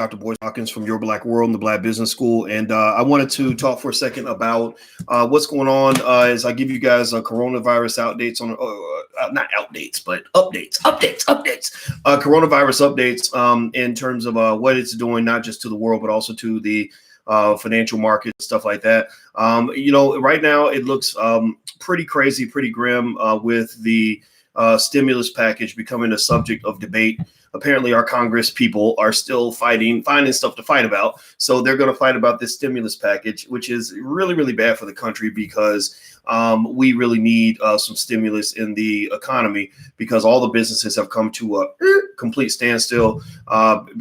Dr. Boyce Hawkins from Your Black World and the Black Business School. And I wanted to talk for a second about what's going on as I give you guys coronavirus updates on, not outdates, but updates, coronavirus updates in terms of what it's doing, not just to the world, but also to the financial markets, stuff like that. Right now it looks pretty crazy, pretty grim with the stimulus package becoming a subject of debate. Apparently our Congress people are still finding stuff to fight about. So they're going to fight about this stimulus package, which is really, really bad for the country because we really need some stimulus in the economy because all the businesses have come to a complete standstill.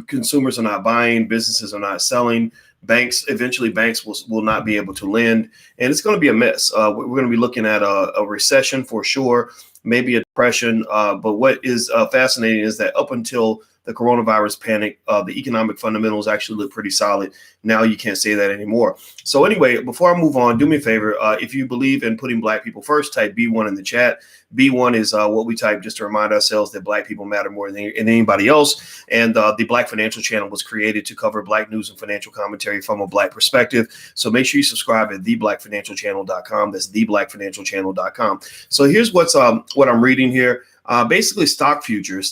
Consumers are not buying, businesses are not selling. Banks will not be able to lend, and it's going to be a mess. We're going to be looking at a recession for sure, maybe a depression. But what is fascinating is that up until the coronavirus panic, the economic fundamentals actually look pretty solid. Now you can't say that anymore. So anyway, before I move on, do me a favor. If you believe in putting Black people first, type B1 in the chat. B1 is what we type just to remind ourselves that Black people matter more than anybody else. And the Black Financial Channel was created to cover Black news and financial commentary from a Black perspective. So make sure you subscribe at theblackfinancialchannel.com. That's theblackfinancialchannel.com. So here's what I'm reading here. Basically, stock futures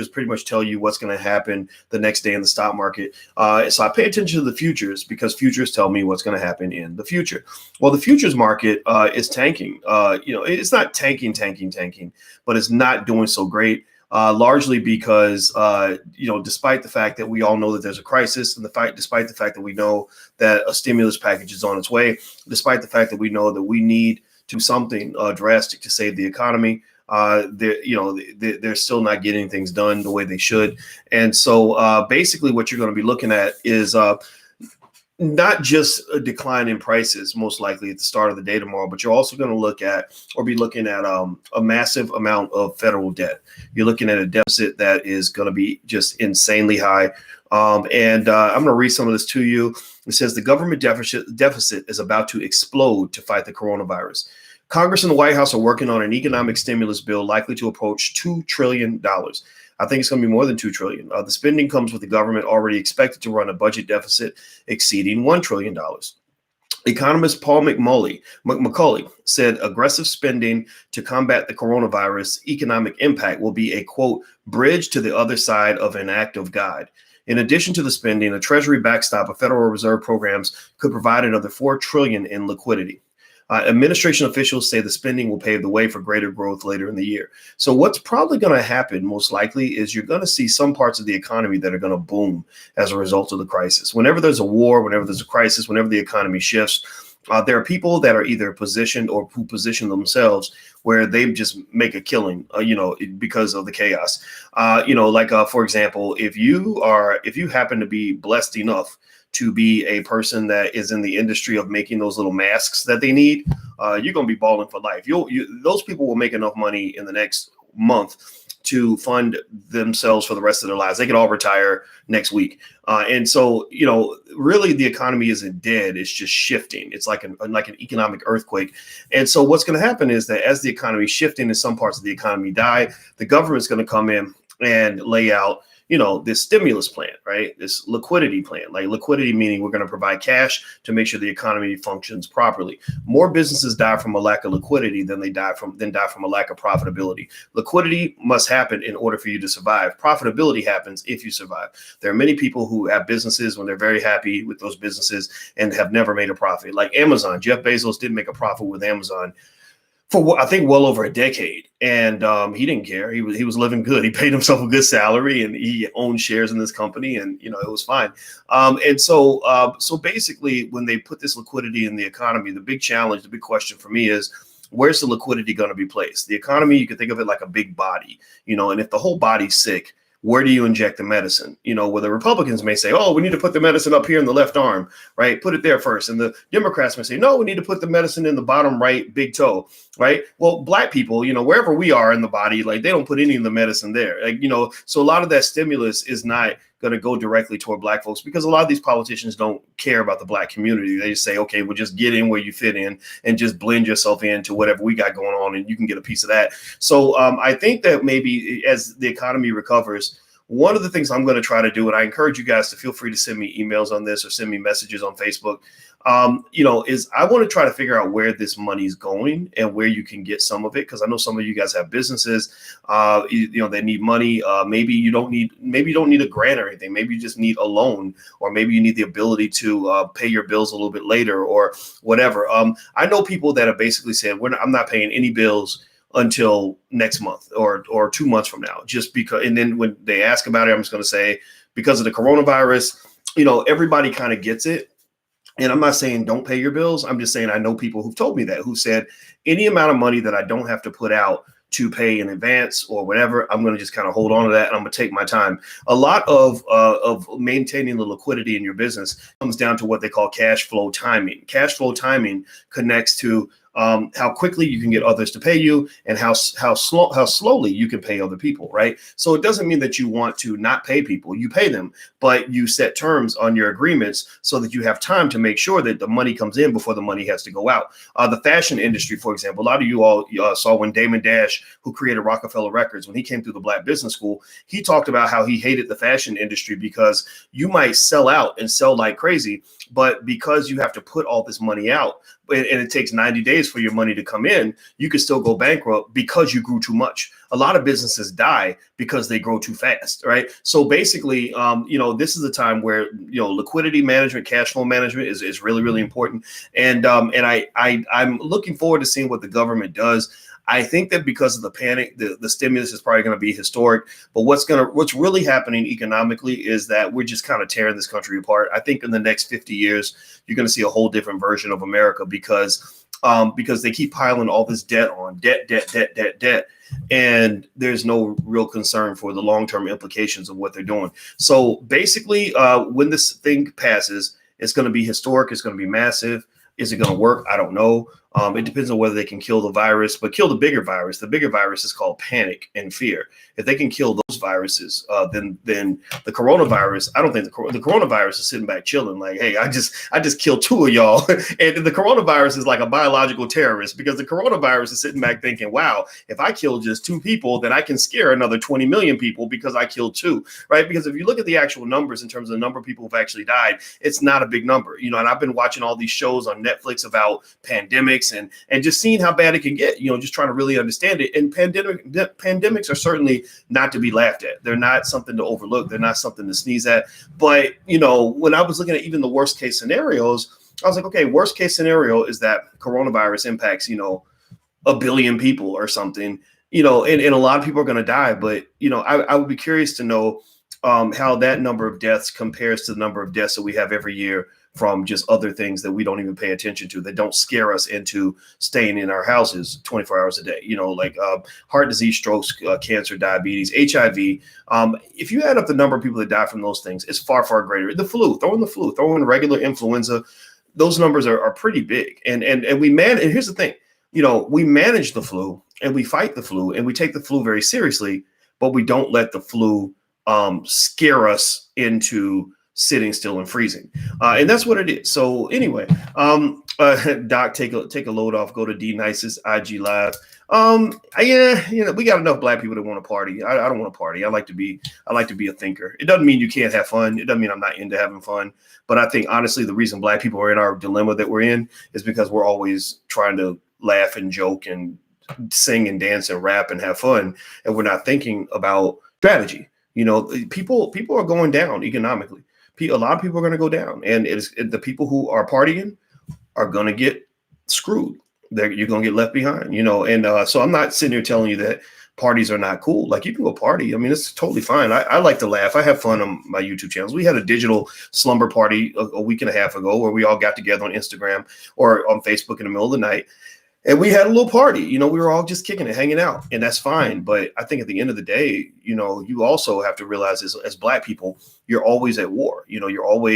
pretty much tell you what's going to happen the next day in the stock market. So I pay attention to the futures because futures tell me what's going to happen in the future. Well, the futures market is tanking. It's not tanking, but it's not doing so great. Largely because, despite the fact that we all know that there's a crisis and despite the fact that we know that a stimulus package is on its way, despite the fact that we know that we need to do something drastic to save the economy, they're still not getting things done the way they should. And so basically what you're going to be looking at is not just a decline in prices, most likely at the start of the day tomorrow, but you're also going to be looking at a massive amount of federal debt. You're looking at a deficit that is going to be just insanely high. I'm going to read some of this to you. It says the government deficit is about to explode to fight the coronavirus. Congress and the White House are working on an economic stimulus bill likely to approach $2 trillion. I think it's going to be more than $2 trillion. The spending comes with the government already expected to run a budget deficit exceeding $1 trillion. Economist Paul McCulley said aggressive spending to combat the coronavirus economic impact will be a, quote, bridge to the other side of an act of God. In addition to the spending, a Treasury backstop of Federal Reserve programs could provide another $4 trillion in liquidity. Administration officials say the spending will pave the way for greater growth later in the year. So what's probably going to happen most likely is you're going to see some parts of the economy that are going to boom as a result of the crisis. Whenever there's a war, whenever there's a crisis, whenever the economy shifts, there are people that are either positioned or who position themselves where they just make a killing, because of the chaos. For example, if you happen to be blessed enough to be a person that is in the industry of making those little masks that they need, you're going to be balling for life. Those people will make enough money in the next month to fund themselves for the rest of their lives. They could all retire next week. And so, really the economy isn't dead. It's just shifting. It's like an economic earthquake. And so what's going to happen is that as the economy is shifting and some parts of the economy die, the government's going to come in and lay out this stimulus plan, right? This liquidity plan, like liquidity meaning we're going to provide cash to make sure the economy functions properly. More businesses die from a lack of liquidity than die from a lack of profitability. Liquidity must happen in order for you to survive. Profitability happens if you survive. There are many people who have businesses when they're very happy with those businesses and have never made a profit. Like Amazon, Jeff Bezos didn't make a profit with Amazon for I think well over a decade, and he didn't care. He was living good. He paid himself a good salary, and he owned shares in this company, and it was fine. So basically, when they put this liquidity in the economy, the big challenge, the big question for me is, where's the liquidity going to be placed? The economy, you can think of it like a big body, and if the whole body's sick, where do you inject the medicine? Where the Republicans may say, oh, we need to put the medicine up here in the left arm, right? Put it there first. And the Democrats may say, no, we need to put the medicine in the bottom right big toe, right? Well, Black people, wherever we are in the body, like they don't put any of the medicine there. So a lot of that stimulus is not going to go directly toward Black folks because a lot of these politicians don't care about the Black community. They just say, okay, well, just get in where you fit in and just blend yourself into whatever we got going on and you can get a piece of that. So I think that maybe as the economy recovers, one of the things I'm going to try to do, and I encourage you guys to feel free to send me emails on this or send me messages on Facebook, is I want to try to figure out where this money's going and where you can get some of it. Because I know some of you guys have businesses, they need money. Maybe you don't need a grant or anything. Maybe you just need a loan, or maybe you need the ability to pay your bills a little bit later or whatever. I know people that have basically said, I'm not paying any bills until next month or 2 months from now, just because. And then when they ask about it, I'm just going to say, because of the coronavirus, everybody kind of gets it. And I'm not saying don't pay your bills. I'm just saying I know people who've told me that, who said any amount of money that I don't have to put out to pay in advance or whatever, I'm going to just kind of hold on to that, and I'm going to take my time. A lot of maintaining the liquidity in your business comes down to what they call cash flow timing. Cash flow timing connects to how quickly you can get others to pay you, and how slowly you can pay other people, right? So it doesn't mean that you want to not pay people. You pay them, but you set terms on your agreements so that you have time to make sure that the money comes in before the money has to go out. The fashion industry, for example, a lot of you all saw when Damon Dash, who created Rockefeller Records, when he came through the Black Business School, he talked about how he hated the fashion industry because you might sell out and sell like crazy, but because you have to put all this money out, and it takes 90 days for your money to come in, you could still go bankrupt because you grew too much. A lot of businesses die because they grow too fast, right? So basically, this is a time where, liquidity management, cash flow management is really, really important. And I'm looking forward to seeing what the government does. I think that because of the panic, the stimulus is probably going to be historic. But what's really happening economically is that we're just kind of tearing this country apart. I think in the next 50 years, you're going to see a whole different version of America because they keep piling all this debt on debt. And there's no real concern for the long-term implications of what they're doing. So basically, when this thing passes, it's going to be historic. It's going to be massive. Is it going to work? I don't know. It depends on whether they can kill the virus, but kill the bigger virus. The bigger virus is called panic and fear. If they can kill those viruses, then the coronavirus, I don't think the coronavirus is sitting back chilling like, hey, I just killed 2 of y'all. And the coronavirus is like a biological terrorist, because the coronavirus is sitting back thinking, wow, if I kill just 2 people, then I can scare another 20 million people because I killed 2, right? Because if you look at the actual numbers in terms of the number of people who've actually died, it's not a big number, and I've been watching all these shows on Netflix about pandemics and just seeing how bad it can get, just trying to really understand it. And pandemics are certainly not to be laughed at. They're not something to overlook. They're not something to sneeze at. But, when I was looking at even the worst case scenarios, I was like, okay, worst case scenario is that coronavirus impacts, 1 billion people or something, and a lot of people are going to die. But, I would be curious to know how that number of deaths compares to the number of deaths that we have every year from just other things that we don't even pay attention to, that don't scare us into staying in our houses 24 hours a day, like heart disease, strokes, cancer, diabetes, HIV. If you add up the number of people that die from those things, it's far, far greater. The flu, throw in regular influenza. Those numbers are pretty big. And here's the thing, we manage the flu and we fight the flu and we take the flu very seriously, but we don't let the flu scare us into sitting still and freezing. And that's what it is. So anyway, Doc, take a load off, go to D Nice's IG Live. We got enough Black people that want to party. I don't want to party. I like to be a thinker. It doesn't mean you can't have fun. It doesn't mean I'm not into having fun. But I think honestly, the reason Black people are in our dilemma that we're in is because we're always trying to laugh and joke and sing and dance and rap and have fun. And we're not thinking about strategy. People are going down economically. A lot of people are going to go down, and the people who are partying are going to get screwed. You're going to get left behind, and so I'm not sitting here telling you that parties are not cool. Like, you can go party. I mean, it's totally fine. I like to laugh. I have fun on my YouTube channels. We had a digital slumber party a week and a half ago where we all got together on Instagram or on Facebook in the middle of the night. And we had a little party, we were all just kicking it, hanging out, and that's fine. But I think at the end of the day, you also have to realize as Black people, you're always at war.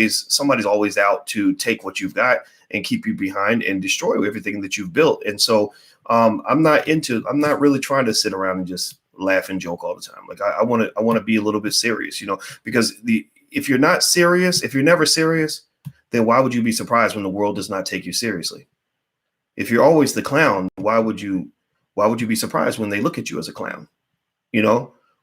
Somebody's always out to take what you've got and keep you behind and destroy everything that you've built. And so I'm not really trying to sit around and just laugh and joke all the time. Like, I want to be a little bit serious, because if you're not serious, if you're never serious, then why would you be surprised when the world does not take you seriously? If you're always the clown, why would you be surprised when they look at you as a clown?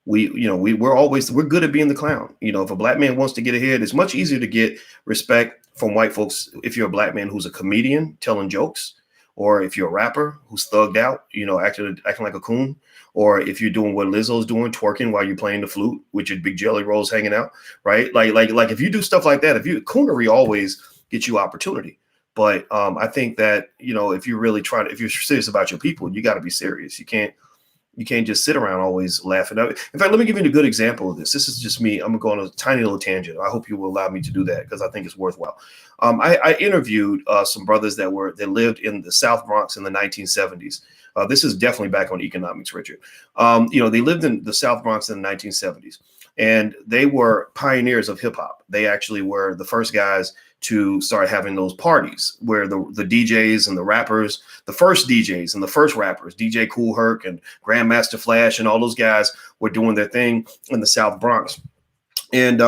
we're good at being the clown. If a black man wants to get ahead, it's much easier to get respect from white folks if you're a black man who's a comedian telling jokes, or if you're a rapper who's thugged out, acting like a coon, or if you're doing what Lizzo's doing, twerking while you're playing the flute with your big jelly rolls hanging out, right? Like if you do stuff like that, coonery always gets you opportunity. But I think that if you're serious about your people, you got to be serious. You can't just sit around always laughing. In fact, let me give you a good example of this. This is just me. I'm going on a tiny little tangent. I hope you will allow me to do that because I think it's worthwhile. I interviewed some brothers that lived in the South Bronx in the 1970s. This is definitely back on economics, Richard. They lived in the South Bronx in the 1970s, and they were pioneers of hip hop. They actually were the first guys to start having those parties where the DJs and the rappers, the first DJs and the first rappers, DJ Kool Herc and Grandmaster Flash and all those guys were doing their thing in the South Bronx. And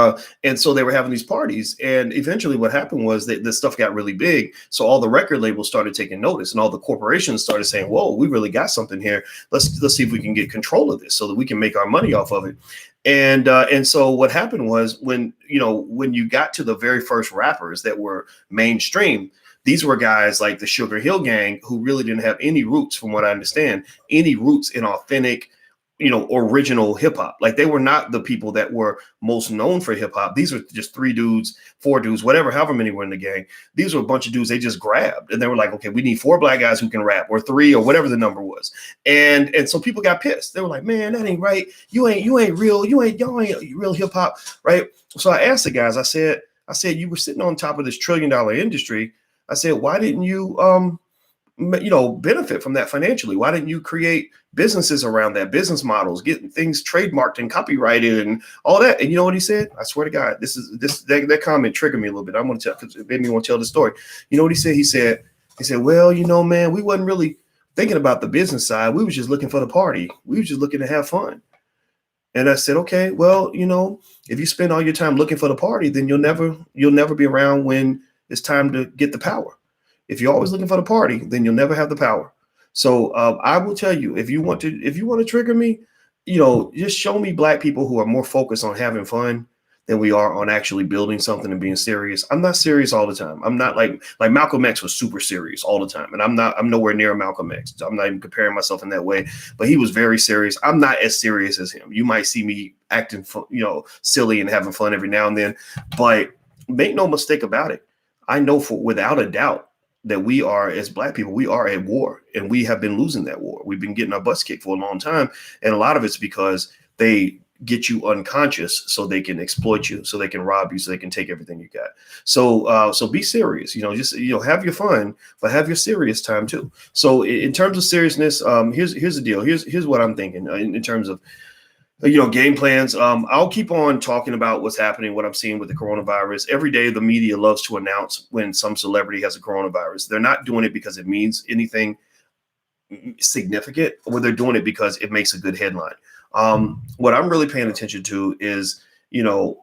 so they were having these parties, and eventually what happened was that this stuff got really big. So all the record labels started taking notice, and all the corporations started saying, "Whoa, we really got something here. Let's see if we can get control of this so that we can make our money off of it." And so what happened was when you got to the very first rappers that were mainstream, these were guys like the Sugar Hill Gang who really didn't have any roots, from what I understand, any roots in authentic, original hip hop. Like they were not the people that were most known for hip hop. These were just 3 dudes, 4 dudes, however many were in the gang. These were a bunch of dudes they just grabbed, and they were like, okay, we need 4 black guys who can rap, or 3, or whatever the number was. And so people got pissed. They were like, man, that ain't right. Y'all ain't real hip hop, right? So I asked the guys, I said, you were sitting on top of this $1 trillion industry. I said, why didn't you benefit from that financially? Why didn't you create businesses around that, business models, getting things trademarked and copyrighted and all that? And you know what he said? I swear to God, that comment triggered me a little bit. I'm going to tell, because it made me want to tell the story. You know what he said? He said, well, man, we wasn't really thinking about the business side. We was just looking for the party. We was just looking to have fun. And I said, okay, well, if you spend all your time looking for the party, then you'll never be around when it's time to get the power. If you're always looking for the party, then you'll never have the power. So I will tell you, if you want to trigger me, just show me black people who are more focused on having fun than we are on actually building something and being serious. I'm not serious all the time. I'm not like Malcolm X was super serious all the time. And I'm nowhere near Malcolm X. I'm not even comparing myself in that way, but he was very serious. I'm not as serious as him. You might see me acting, silly and having fun every now and then, but make no mistake about it. I know without a doubt that we are, as black people, we are at war, and we have been losing that war. We've been getting our butts kicked for a long time. And a lot of it's because they get you unconscious so they can exploit you, so they can rob you, so they can take everything you got. So be serious, just have your fun, but have your serious time too. So in terms of seriousness, here's the deal. Here's what I'm thinking in terms of game plans. I'll keep on talking about what's happening, what I'm seeing with the coronavirus. Every day, the media loves to announce when some celebrity has a coronavirus. They're not doing it because it means anything significant, or they're doing it because it makes a good headline. What I'm really paying attention to is,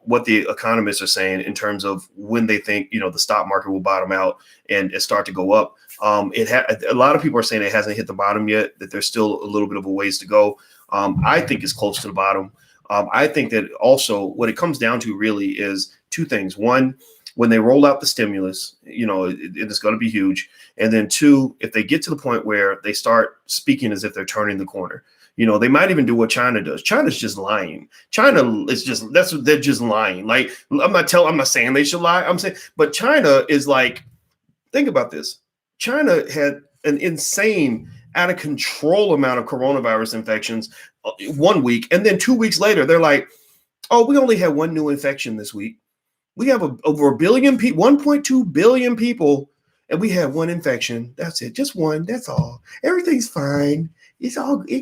what the economists are saying in terms of when they think, the stock market will bottom out and start to go up. A lot of people are saying it hasn't hit the bottom yet, that there's still a little bit of a ways to go. I think it's close to the bottom. I think that also what it comes down to really is 2 things. One, when they roll out the stimulus, it's going to be huge. And then 2, if they get to the point where they start speaking as if they're turning the corner, they might even do what China does. China's just lying. China is they're just lying. Like, I'm not saying they should lie. I'm saying, but China is like, think about this. China had an insane, out of control amount of coronavirus infections 1 week. And then 2 weeks later, they're like, oh, we only had 1 new infection this week. We have over 1 billion people, 1.2 billion people, and we had 1 infection. That's it. Just 1. That's all. Everything's fine. It's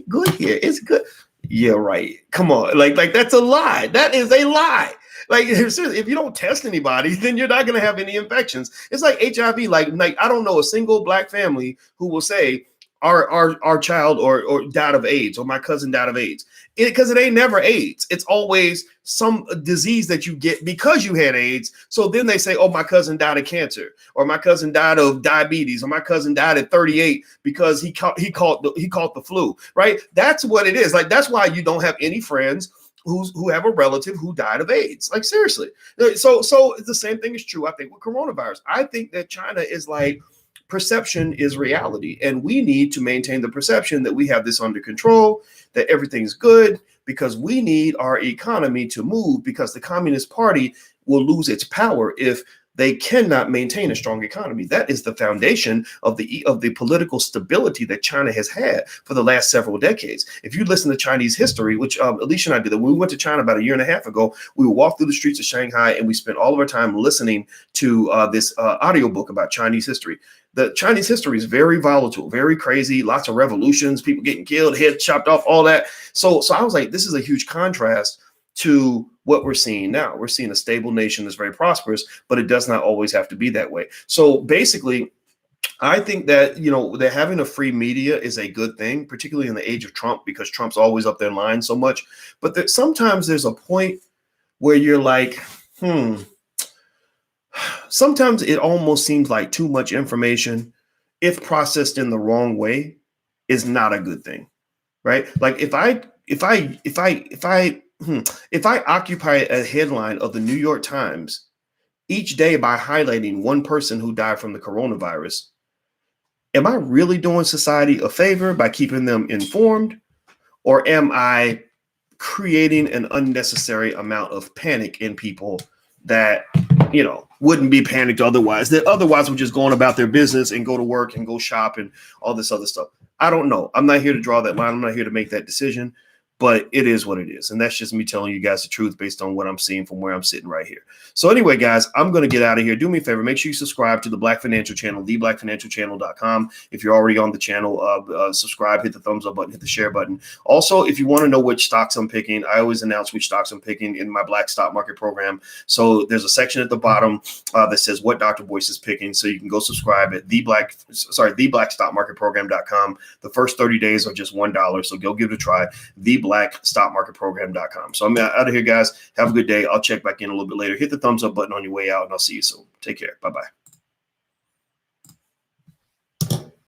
good here. It's good. Yeah, right. Come on. Like that's a lie. That is a lie. Like, if you don't test anybody, then you're not going to have any infections. It's like HIV. Like I don't know a single black family who will say, our child or died of AIDS, or my cousin died of AIDS, because it ain't never AIDS. It's always some disease that you get because you had AIDS. So then they say, oh, my cousin died of cancer, or my cousin died of diabetes, or my cousin died at 38 because he caught the flu. Right? That's what it is. Like, that's why you don't have any friends who have a relative who died of AIDS. Like seriously. So the same thing is true, I think, with coronavirus. I think that China is like perception is reality, and we need to maintain the perception that we have this under control, that everything's good, because we need our economy to move, because the Communist Party will lose its power if they cannot maintain a strong economy. That is the foundation of the political stability that China has had for the last several decades. If you listen to Chinese history, which Alicia and I did, when we went to China about a year and a half ago, we would walk through the streets of Shanghai and we spent all of our time listening to this audiobook about Chinese history. The Chinese history is very volatile, very crazy, lots of revolutions, people getting killed, heads chopped off, all that. So I was like, this is a huge contrast to what we're seeing now. We're seeing a stable nation that's very prosperous, but it does not always have to be that way. So basically, I think that, that having a free media is a good thing, particularly in the age of Trump, because Trump's always up there in line so much. But that sometimes there's a point where you're like, sometimes it almost seems like too much information, if processed in the wrong way, is not a good thing, right? Like if I occupy a headline of the New York Times each day by highlighting one person who died from the coronavirus, am I really doing society a favor by keeping them informed? Or am I creating an unnecessary amount of panic in people that, wouldn't be panicked otherwise, that otherwise would just go on about their business and go to work and go shop and all this other stuff? I don't know. I'm not here to draw that line. I'm not here to make that decision. But it is what it is. And that's just me telling you guys the truth based on what I'm seeing from where I'm sitting right here. So anyway, guys, I'm going to get out of here. Do me a favor. Make sure you subscribe to the Black Financial Channel, theblackfinancialchannel.com. If you're already on the channel, subscribe, hit the thumbs up button, hit the share button. Also, if you want to know which stocks I'm picking, I always announce which stocks I'm picking in my Black Stock Market program. So there's a section at the bottom that says what Dr. Boyce is picking. So you can go subscribe at theblackstockmarketprogram.com. The first 30 days are just $1. So go give it a try. theblackstockmarketprogram.com. So I'm out of here, guys. Have a good day. I'll check back in a little bit later. Hit the thumbs up button on your way out, and I'll see you soon. Take care. Bye-bye.